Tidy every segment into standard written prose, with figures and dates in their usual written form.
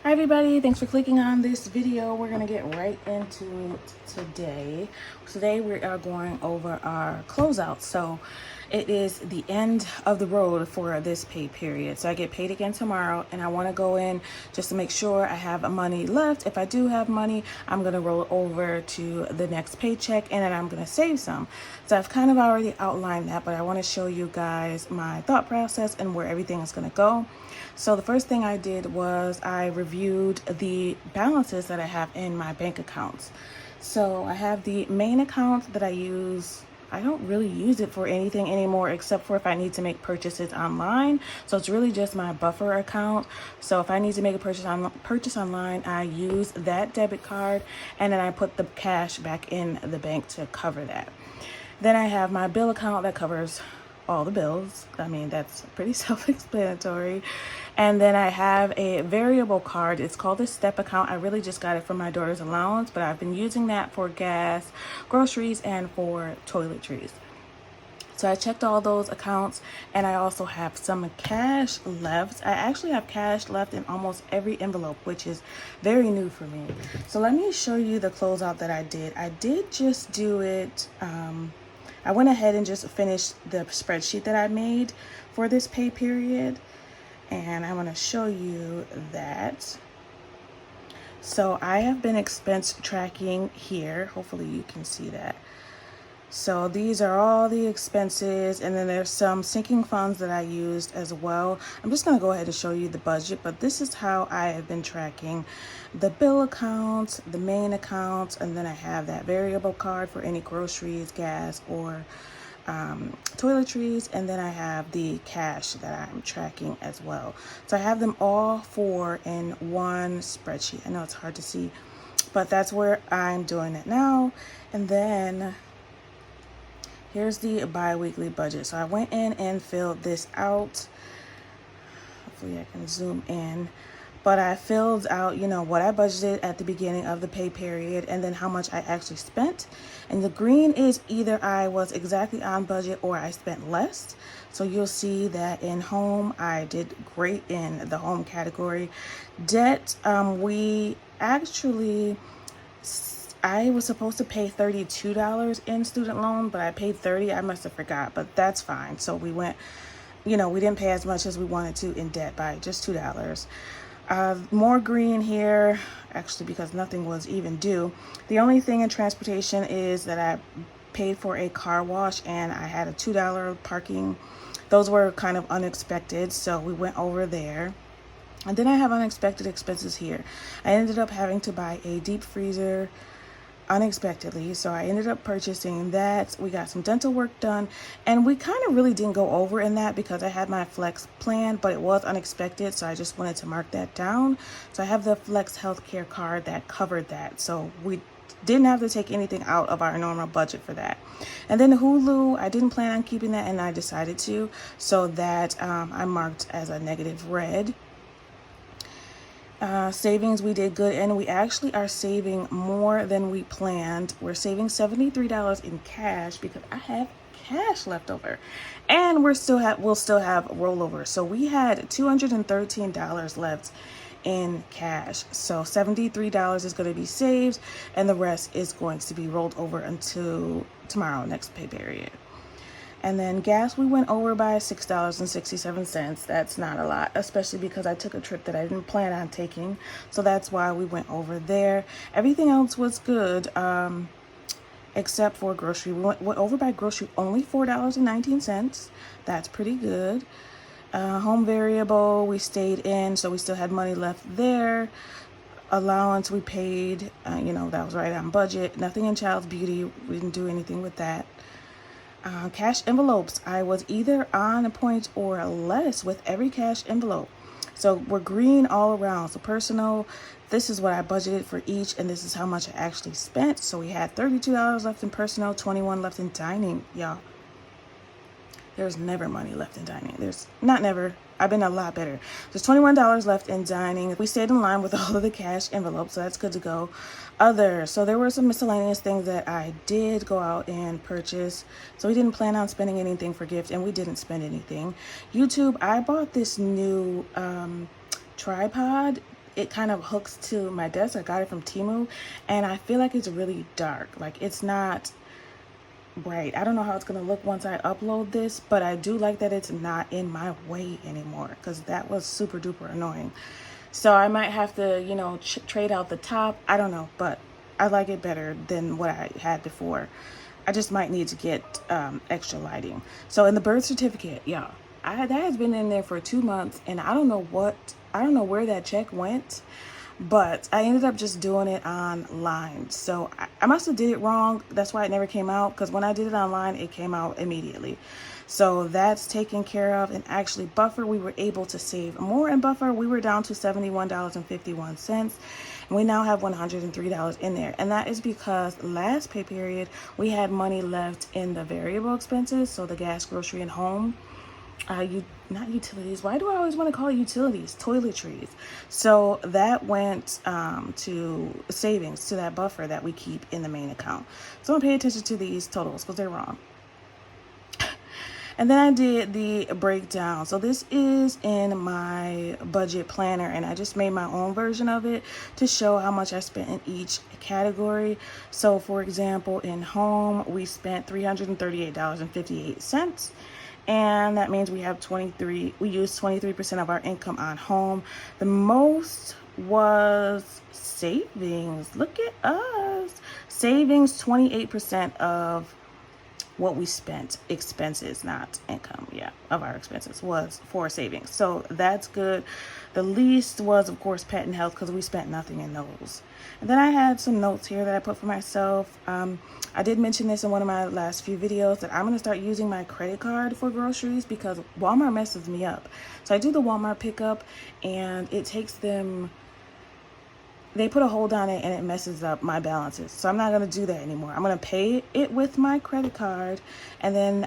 Hi everybody, thanks for clicking on this video. We're gonna get right into it today. Today we are going over our closeout. So it is the end of the road for this pay period. So I get paid again tomorrow and I wanna go in just to make sure I have money left. If I do have money, I'm gonna roll over to the next paycheck and then I'm gonna save some. So I've kind of already outlined that, but I wanna show you guys my thought process and where everything is gonna go. So the first thing I did was I reviewed the balances that I have in my bank accounts. So I have the main account that I use. I don't really use it for anything anymore except for if I need to make purchases online. So it's really just my buffer account. So if I need to make a purchase online, I use that debit card and then I put the cash back in the bank to cover that. Then I have my bill account that covers all the bills. I mean, that's pretty self-explanatory. And then I have a variable card. It's called a step account. I really just got it from my daughter's allowance, but I've been using that for gas, groceries, and for toiletries. So I checked all those accounts and I also have some cash left. I actually have cash left in almost every envelope, which is very new for me. So let me show you the closeout that I did. I did just do it, I went ahead and just finished the spreadsheet that I made for this pay period. And I want to show you that. So I have been expense tracking here. Hopefully you can see that. So these are all the expenses, and then there's some sinking funds that I used as well. I'm just going to go ahead and show you the budget, but this is how I have been tracking the bill accounts, the main accounts, and then I have that variable card for any groceries, gas, or toiletries, and then I have the cash that I'm tracking as well. So I have them all four in one spreadsheet. I know it's hard to see, but that's where I'm doing it now. And then here's the bi-weekly budget. So I went in and filled this out. Hopefully I can zoom in. But I filled out, what I budgeted at the beginning of the pay period and then how much I actually spent. And the green is either I was exactly on budget or I spent less. So you'll see that in home, I did great in the home category. Debt, I was supposed to pay $32 in student loan, but I paid $30. I must have forgot, but that's fine. So we went, we didn't pay as much as we wanted to in debt by just $2. More green here, actually, because nothing was even due. The only thing in transportation is that I paid for a car wash and I had a $2 parking. Those were kind of unexpected, so we went over there. And then I have unexpected expenses here. I ended up having to buy a deep freezer unexpectedly, so I ended up purchasing that. We got some dental work done, and we kind of really didn't go over in that because I had my flex plan, but it was unexpected, so I just wanted to mark that down. So I have the flex healthcare card that covered that, so we didn't have to take anything out of our normal budget for that. And then Hulu, I didn't plan on keeping that and I decided to, so that I marked as a negative red. Savings, we did good, and we actually are saving more than we planned. We're saving $73 in cash because I have cash left over, and we'll still have rollover. So we had $213 left in cash. So $73 is going to be saved, and the rest is going to be rolled over until tomorrow, next pay period. And then gas, we went over by $6.67. That's not a lot, especially because I took a trip that I didn't plan on taking. So that's why we went over there. Everything else was good, except for grocery. We went over by grocery only $4.19. That's pretty good. Home variable, we stayed in, so we still had money left there. Allowance, we paid, that was right on budget. Nothing in child's beauty. We didn't do anything with that. Cash envelopes, I was either on a point or less with every cash envelope. So we're green all around. So personal, this is what I budgeted for each, and this is how much I actually spent. So we had $32 left in personal, $21 left in dining, y'all. There's never money left in dining. There's not never, I've been a lot better. There's $21 left in dining. We stayed in line with all of the cash envelopes, so that's good to go. So there were some miscellaneous things that I did go out and purchase. So we didn't plan on spending anything for gift, and we didn't spend anything. YouTube, I bought this new tripod. It kind of hooks to my desk. I got it from Temu, and I feel like it's really dark. Like, it's not bright. I don't know how it's gonna look once I upload this, but I do like that it's not in my way anymore, because that was super duper annoying. So I might have to, you know, trade out the top. I don't know, but I like it better than what I had before. I just might need to get extra lighting. So in the birth certificate, yeah, that has been in there for 2 months, and I don't know where that check went, but I ended up just doing it online. So I must have did it wrong. That's why it never came out, because when I did it online, it came out immediately. So that's taken care of. And actually, buffer, we were able to save more in buffer. We were down to $71.51. And we now have $103 in there. And that is because last pay period, we had money left in the variable expenses. So the gas, grocery, and home. Not utilities. Why do I always want to call it utilities? Toiletries. So that went to savings, to that buffer that we keep in the main account. So I'm pay attention to these totals because they're wrong. And then I did the breakdown. So this is in my budget planner, and I just made my own version of it to show how much I spent in each category. So for example, in home, we spent $338.58. And that means we used 23% of our income on home. The most was savings. Look at us. Savings, 28% of what we spent. Expenses, not income, of our expenses was for savings. So that's good. The least was, of course, pet and health, because we spent nothing in those. And then I had some notes here that I put for myself. I did mention this in one of my last few videos, that I'm going to start using my credit card for groceries, because Walmart messes me up. So I do the Walmart pickup, and it takes them, they put a hold on it and it messes up my balances. So I'm not going to do that anymore. I'm going to pay it with my credit card, and then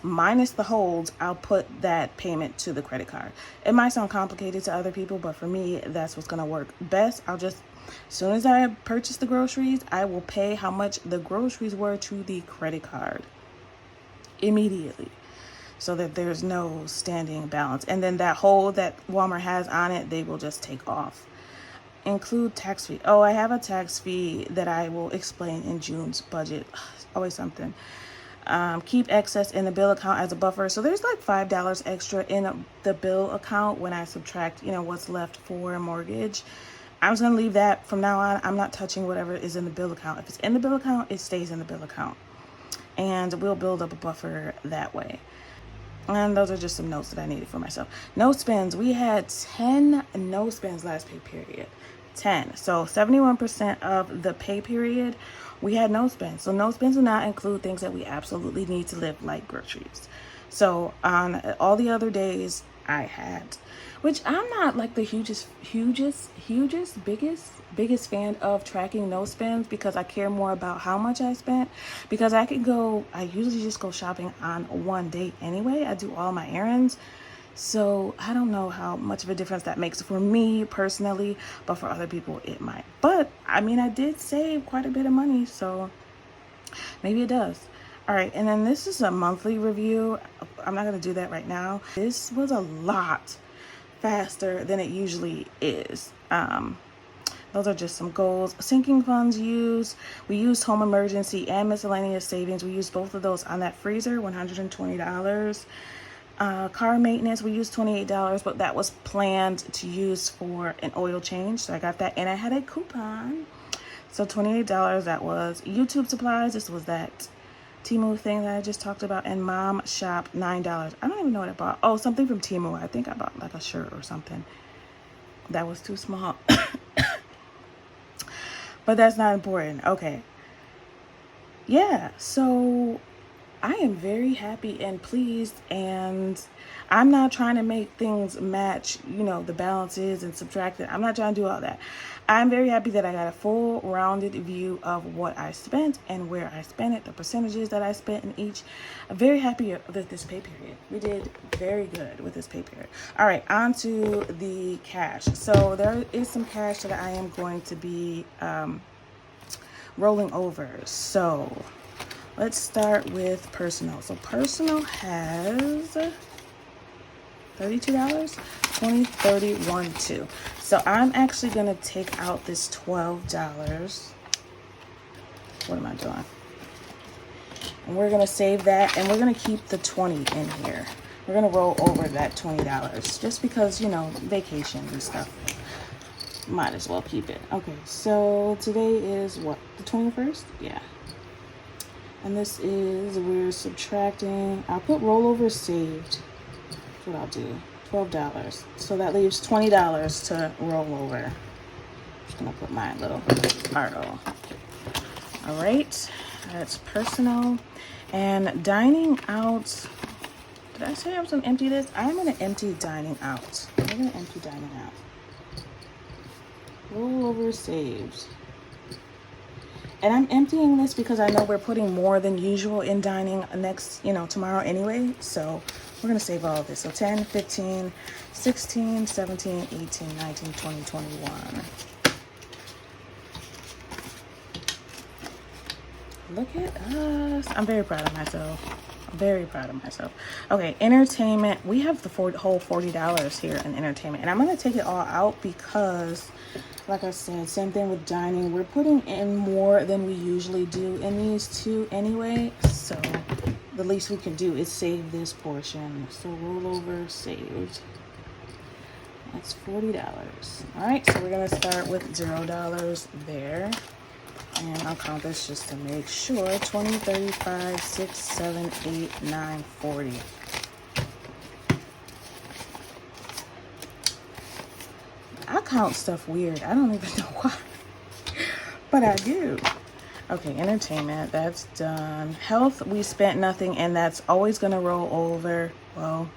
minus the holds, I'll put that payment to the credit card. It might sound complicated to other people, but for me, that's what's going to work best. I'll just, as soon as I purchase the groceries, I will pay how much the groceries were to the credit card immediately, so that there's no standing balance. And then that hold that Walmart has on it, they will just take off. Include tax fee. Oh, I have a tax fee that I will explain in June's budget. Always something. Keep excess in the bill account as a buffer. So there's like $5 extra in the bill account when I subtract, what's left for a mortgage. I'm just going to leave that from now on. I'm not touching whatever is in the bill account. If it's in the bill account, it stays in the bill account. And we'll build up a buffer that way. And those are just some notes that I needed for myself. No spends. We had 10 no spends last pay period. 10. So 71% of the pay period, we had no spends. So no spends do not include things that we absolutely need to live, like groceries. So on all the other days, I had, which I'm not like the biggest fan of tracking no spends, because I care more about how much I spent, because I usually just go shopping on one day anyway. I do all my errands. So I don't know how much of a difference that makes for me personally, but for other people it might. But I mean, I did save quite a bit of money, so maybe it does. All right, and then this is a monthly review. I'm not going to do that right now. This was a lot faster than it usually is. Those are just some goals. Sinking funds used. We used home emergency and miscellaneous savings. We used both of those on that freezer, $120. Car maintenance, we used $28, but that was planned to use for an oil change. So I got that, and I had a coupon. So $28, that was. YouTube supplies, this was that Temu thing that I just talked about. And mom shop, $9. I don't even know what I bought. Oh, something from Temu. I think I bought like a shirt or something. That was too small. But that's not important. Okay. Yeah, so I am very happy and pleased, and I'm not trying to make things match, you know, the balances and subtract it. I'm not trying to do all that. I'm very happy that I got a full rounded view of what I spent and where I spent it, the percentages that I spent in each. I'm very happy with this pay period. We did very good with this pay period. All right, on to the cash. So there is some cash that I am going to be rolling over. So let's start with personal. So personal has $32, 20, 31, 2. So I'm actually gonna take out this $12. What am I doing? And we're gonna save that, and we're gonna keep the 20 in here. We're gonna roll over that $20 just because, you know, vacation and stuff. Might as well keep it. Okay, so today is what? The 21st? Yeah. And this is, we're subtracting, I'll put rollover saved. That's what I'll do. $12. So that leaves $20 to roll over. I'm just gonna put my little arrow. All right, that's personal. And dining out, did I say I was gonna empty this? I'm gonna empty dining out. We're gonna empty dining out. Rollover saved. And I'm emptying this because I know we're putting more than usual in dining next, you know, tomorrow anyway. So we're going to save all of this. So 10, 15, 16, 17, 18, 19, 20, 21. Look at us. I'm very proud of myself. Very proud of myself. Okay, entertainment. We have the whole $40 here in entertainment. And I'm going to take it all out because, like I said, same thing with dining. We're putting in more than we usually do in these two anyway. So the least we can do is save this portion. So rollover saved. That's $40. All right, so we're going to start with $0 there. And I'll count this just to make sure. 20, 35, 6, 7, 8, 9, 40. I count stuff weird. I don't even know why. But I do. Okay, entertainment, that's done. Health, we spent nothing, and that's always going to roll over. Well,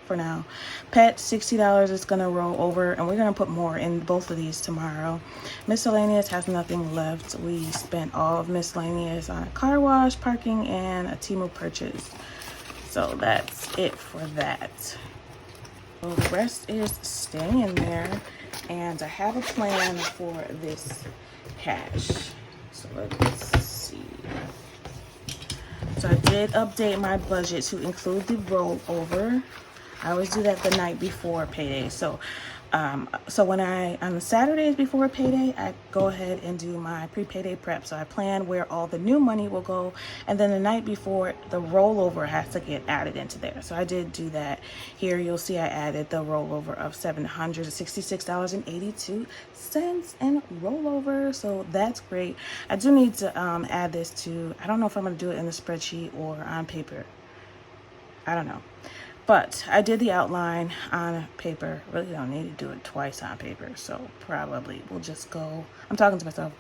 for now. Pet, $60 is going to roll over, and we're going to put more in both of these tomorrow. Miscellaneous has nothing left. We spent all of miscellaneous on a car wash, parking, and a Temu purchase. So that's it for that. So the rest is staying in there, and I have a plan for this cash. So let's see. So I did update my budget to include the rollover. I always do that the night before payday. So when on the Saturdays before payday, I go ahead and do my pre-payday prep. So I plan where all the new money will go, and then the night before, the rollover has to get added into there. So I did do that. Here you'll see I added the rollover of $766.82 in rollover. So that's great. I do need to add this to, I don't know if I'm going to do it in the spreadsheet or on paper. I don't know. But I did the outline on paper. Really don't need to do it twice on paper. So probably we'll just go. I'm talking to myself.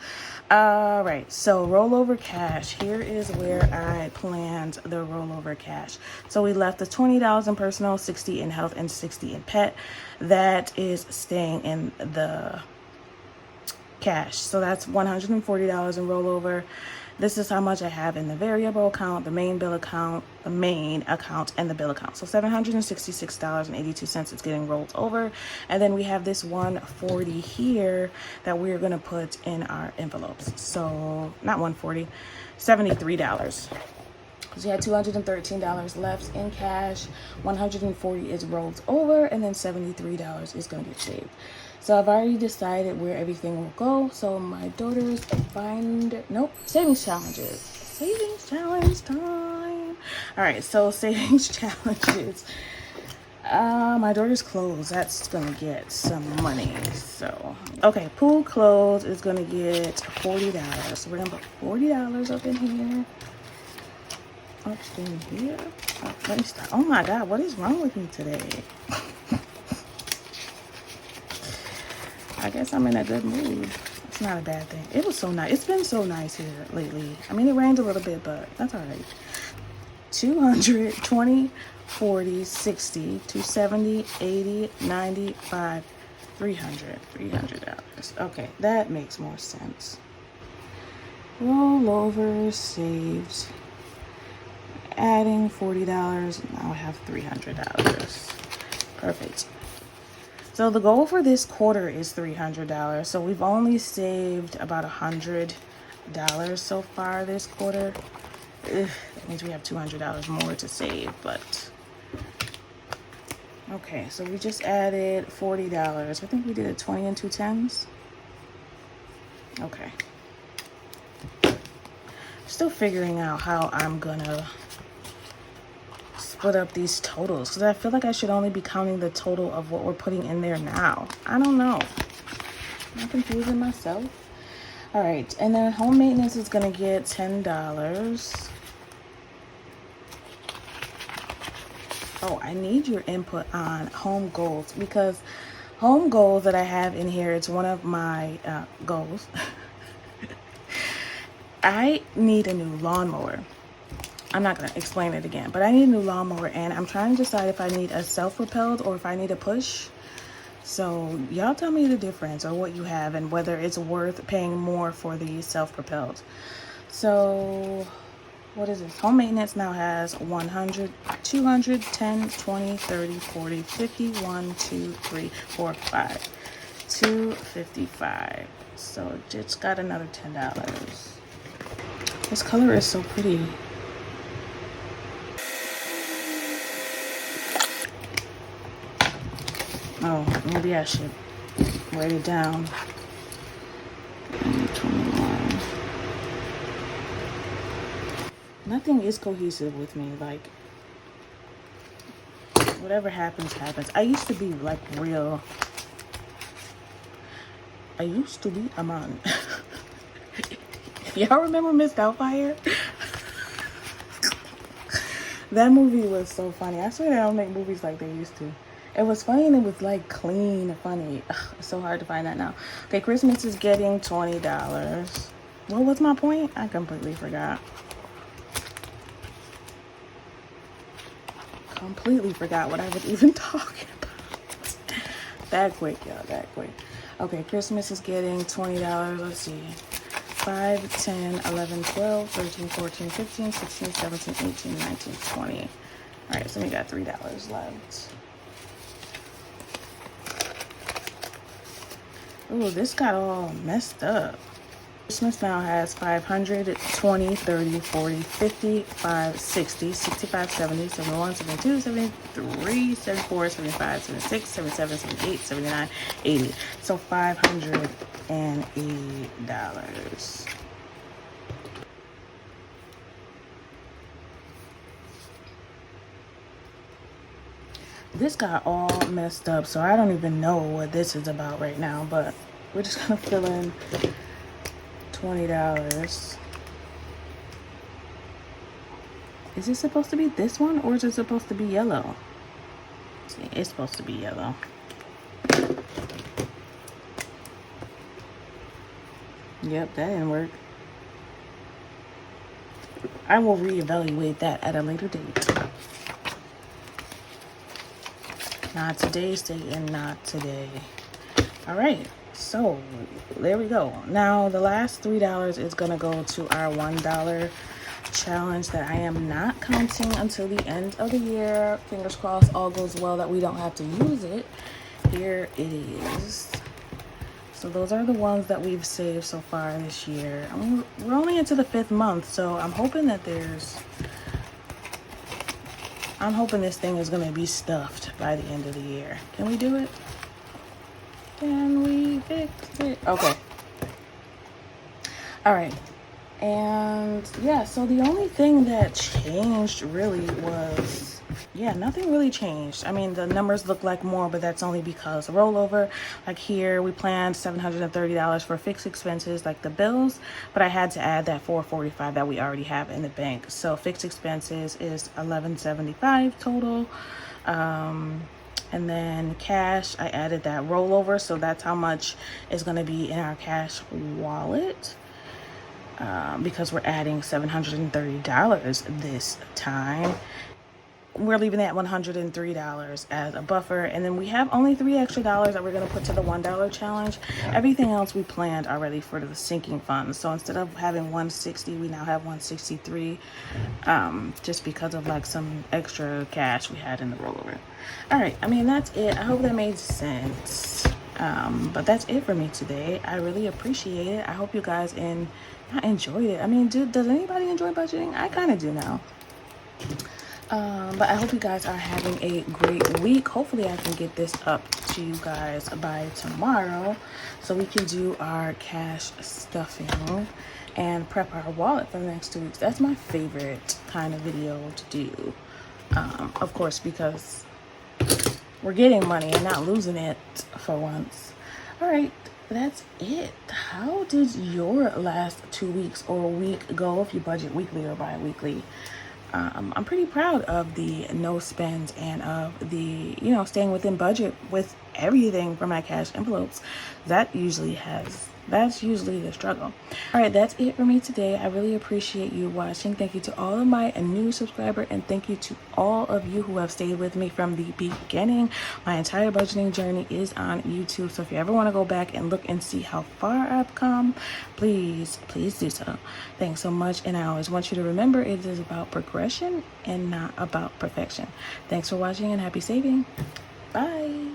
All right. So rollover cash. Here is where I planned the rollover cash. So we left the $20 in personal, 60 in health, and 60 in pet. That is staying in the cash. So that's $140 in rollover. This is how much I have in the variable account, the main bill account, the main account, and the bill account. So $766.82 is getting rolled over. And then we have this $140 here that we're going to put in our envelopes. So not $140, $73. Because you had $213 left in cash, $140 is rolled over, and then $73 is going to get saved. So I've already decided where everything will go. So my daughter's savings challenges. Savings challenge time. All right, so savings challenges. My daughter's clothes, that's gonna get some money. So, okay, pool clothes is gonna get $40. So we're gonna put $40 up in here. Up in here. Oh, let me stop. Oh my God, what is wrong with me today? I guess I'm in a good mood. It's not a bad thing. It was so nice. It's been so nice here lately. I mean, it rained a little bit, but that's all right. 200, 20, 40, 60, 270, 80, 95, 300, $300. Okay, that makes more sense. Rollover saved. Adding $40. Now I have $300. Perfect. So the goal for this quarter is $300. So we've only saved about $100 so far this quarter. Ugh, that means we have $200 more to save, but okay, so we just added $40. I think we did it 20 and 2 tens. Okay. Still figuring out how I'm gonna split up these totals, because I feel like I should only be counting the total of what we're putting in there now. I don't know. I'm confusing myself. All right, and then home maintenance is gonna get $10. Oh, I need your input on home goals, because home goals that I have in here, it's one of my goals. I need a new lawnmower. I'm not going to explain it again, but I need a new lawnmower, and I'm trying to decide if I need a self-propelled or if I need a push. So y'all tell me the difference or what you have and whether it's worth paying more for the self-propelled. So what is this? Home maintenance now has 100, 200, 10, 20, 30, 40, 50, 1, 2, 3, 4, 5. 255. So just got another $10. This color is so pretty. Oh, maybe I should write it down. 21. Nothing is cohesive with me. Like, whatever happens, happens. I used to be like real. I used to be a man. Y'all remember Miss Doubtfire? That movie was so funny. I swear they don't make movies like they used to. It was funny and it was like clean and funny. Ugh, it's so hard to find that now. Okay, Christmas is getting $20. What was my point? I completely forgot. Completely forgot what I was even talking about. That quick, y'all, that quick. Okay, Christmas is getting $20. Let's see. 5, 10, 11, 12, 13, 14, 15, 16, 17, 18, 19, 20. All right, so we got $3 left. Ooh, this got all messed up. Christmas now has 500, 20, 30, 40, 50, 5, 60, 65, 70, 71, 72, 73, 74, 75, 76, 77, 78, 79, 80. So $580. This got all messed up, so I don't even know what this is about right now, but we're just gonna fill in $20. Is it supposed to be this one or is it supposed to be yellow? See, it's supposed to be yellow. Yep, that didn't work. I will reevaluate that at a later date. Not today's date and not today. All right, so there we go. Now the last $3 is gonna go to our $1 challenge that I am not counting until the end of the year. Fingers crossed all goes well that we don't have to use it. Here it is. So those are the ones that we've saved so far this year. I mean, we're only into the 5th month, so I'm hoping that I'm hoping this thing is gonna be stuffed by the end of the year. Can we do it? Can we fix it? Okay. All right. And yeah, so the only thing that changed really was, yeah, nothing really changed. I mean, the numbers look like more, but that's only because the rollover, like here, we planned $730 for fixed expenses, like the bills, but I had to add that $445 that we already have in the bank. So fixed expenses is $1175 total. And then cash, I added that rollover, so that's how much is going to be in our cash wallet. because we're adding $730 this time. We're leaving that $103 as a buffer, and then we have only $3 extra that we're going to put to the $1 challenge. Everything else we planned already for the sinking fund. So instead of having 160, we now have 163, just because of like some extra cash we had in the rollover. All right, I mean, that's it. I hope that made sense. But that's it for me today. I really appreciate it. I hope you guys enjoyed it. I mean, does anybody enjoy budgeting? I kind of do now. But I hope you guys are having a great week. Hopefully I can get this up to you guys by tomorrow so we can do our cash stuffing and prep our wallet for the next 2 weeks. That's my favorite kind of video to do. Of course, because we're getting money and not losing it for once. All right, that's it. How did your last 2 weeks or week go if you budget weekly or bi-weekly? I'm pretty proud of the no spend and of the, staying within budget with everything for my cash envelopes. That's usually the struggle. All right, that's it for me today. I really appreciate you watching. Thank you to all of my new subscribers, and thank you to all of you who have stayed with me from the beginning. My entire budgeting journey is on YouTube, so if you ever want to go back and look and see how far I've come, please do so. Thanks so much, and I always want you to remember it is about progression and not about perfection. Thanks for watching, and happy saving. Bye.